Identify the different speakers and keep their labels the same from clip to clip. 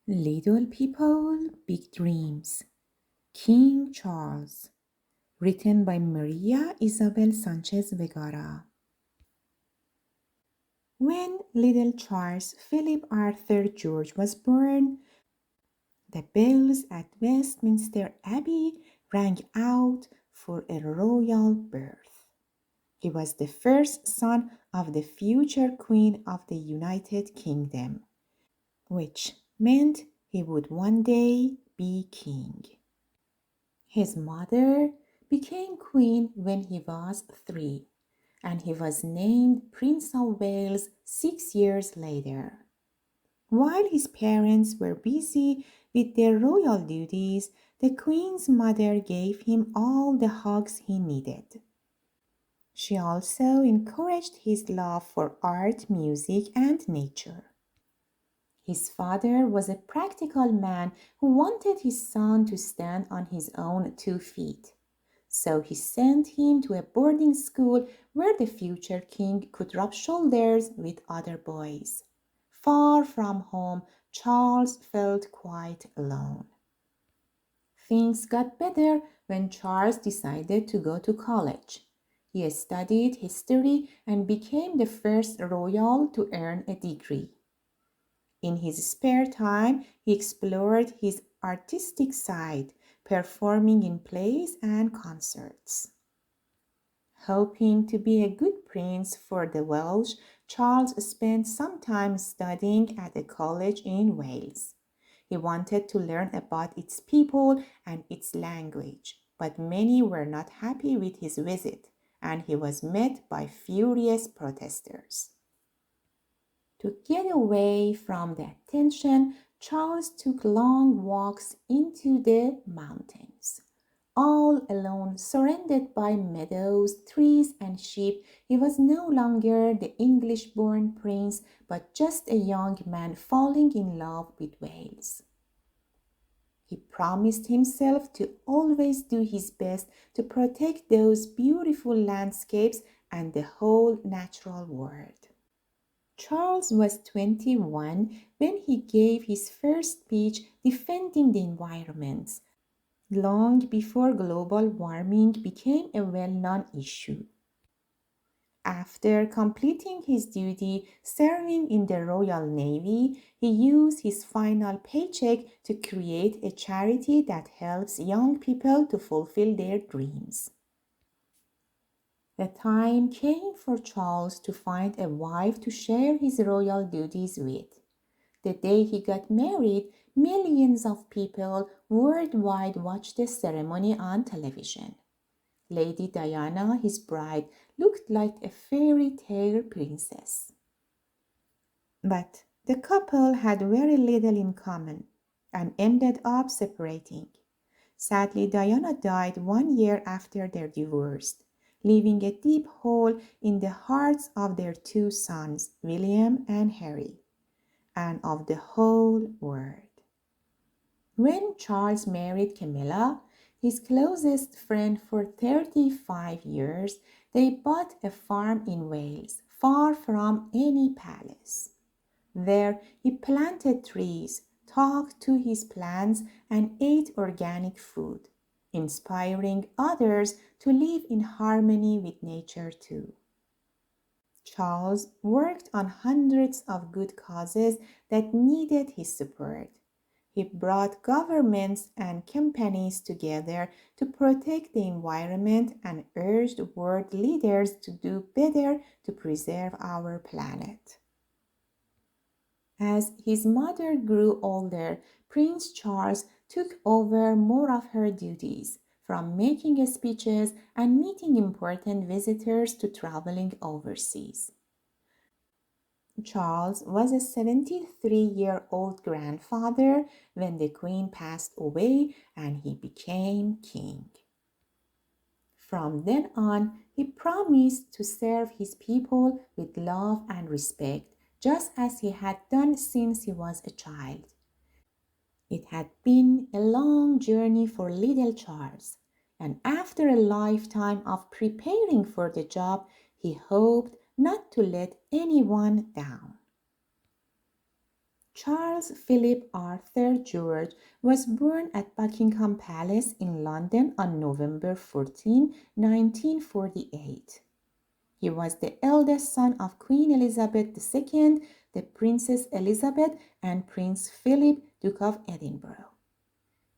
Speaker 1: Little People, Big Dreams. King Charles. Written by Maria Isabel Sanchez Vegara. When little Charles Philip Arthur George was born, the bells at Westminster Abbey rang out for a royal birth. He was the first son of the future Queen of the United Kingdom, which meant he would one day be king. His mother became queen when he was 3, and he was named Prince of Wales 6 years later. While his parents were busy with their royal duties, the Queen's mother gave him all the hugs he needed. She also encouraged his love for art, music, and nature. His father was a practical man who wanted his son to stand on his own 2 feet. So he sent him to a boarding school where the future king could rub shoulders with other boys. Far from home, Charles felt quite alone. Things got better when Charles decided to go to college. He studied history and became the first royal to earn a degree. In his spare time, he explored his artistic side, performing in plays and concerts. Hoping to be a good prince for the Welsh, Charles spent some time studying at a college in Wales. He wanted to learn about its people and its language, but many were not happy with his visit, and he was met by furious protesters. To get away from the attention, Charles took long walks into the mountains. All alone, surrounded by meadows, trees, and sheep, he was no longer the English-born prince, but just a young man falling in love with Wales. He promised himself to always do his best to protect those beautiful landscapes and the whole natural world. Charles was 21 when he gave his first speech defending the environment, long before global warming became a well-known issue. After completing his duty serving in the Royal Navy, he used his final paycheck to create a charity that helps young people to fulfill their dreams. The time came for Charles to find a wife to share his royal duties with. The day he got married, millions of people worldwide watched the ceremony on television. Lady Diana, his bride, looked like a fairy tale princess. But the couple had very little in common and ended up separating. Sadly, Diana died 1 year after their divorce, leaving a deep hole in the hearts of their 2 sons, William and Harry, and of the whole world. When Charles married Camilla, his closest friend for 35 years, they bought a farm in Wales, far from any palace. There he planted trees, talked to his plants, and ate organic food, inspiring others to live in harmony with nature too. Charles worked on hundreds of good causes that needed his support. He brought governments and companies together to protect the environment and urged world leaders to do better to preserve our planet. As his mother grew older, Prince Charles took over more of her duties, from making speeches and meeting important visitors to traveling overseas. Charles was a 73-year-old grandfather when the Queen passed away and he became king. From then on, he promised to serve his people with love and respect, just as he had done since he was a child. It had been a long journey for little Charles, and after a lifetime of preparing for the job, he hoped not to let anyone down. Charles Philip Arthur George was born at Buckingham Palace in London on November 14, 1948. He was the eldest son of Queen Elizabeth II, the Princess Elizabeth, and Prince Philip, Duke of Edinburgh.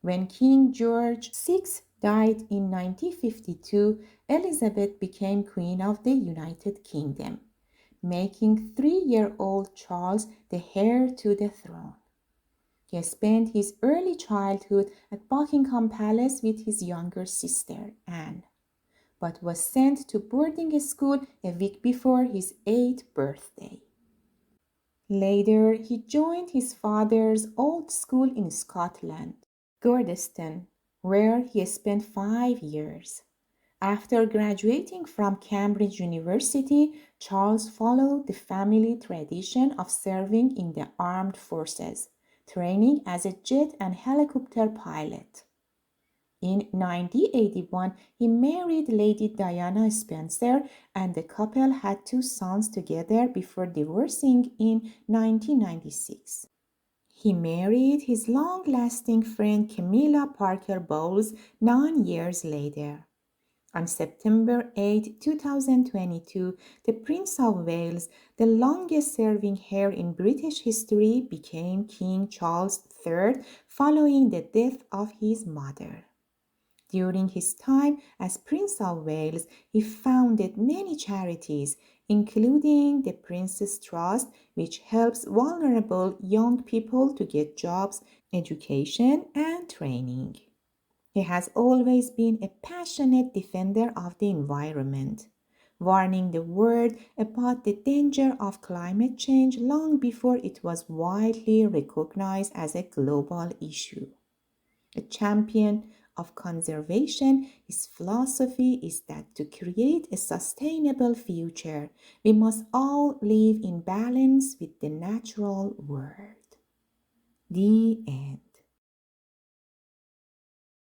Speaker 1: When King George VI died in 1952, Elizabeth became Queen of the United Kingdom, making 3-year-old Charles the heir to the throne. He spent his early childhood at Buckingham Palace with his younger sister, Anne, but was sent to boarding school a week before his 8th birthday. Later, he joined his father's old school in Scotland, Gordeston, where he spent 5 years. After graduating from Cambridge University, Charles followed the family tradition of serving in the armed forces, training as a jet and helicopter pilot. In 1981, he married Lady Diana Spencer, and the couple had 2 sons together before divorcing in 1996. He married his long-lasting friend Camilla Parker Bowles 9 years later. On September 8, 2022, the Prince of Wales, the longest-serving heir in British history, became King Charles III following the death of his mother. During his time as Prince of Wales, he founded many charities, including the Prince's Trust, which helps vulnerable young people to get jobs, education, and training. He has always been a passionate defender of the environment, warning the world about the danger of climate change long before it was widely recognized as a global issue. A champion of conservation, his philosophy is that to create a sustainable future, we must all live in balance with the natural world. The end.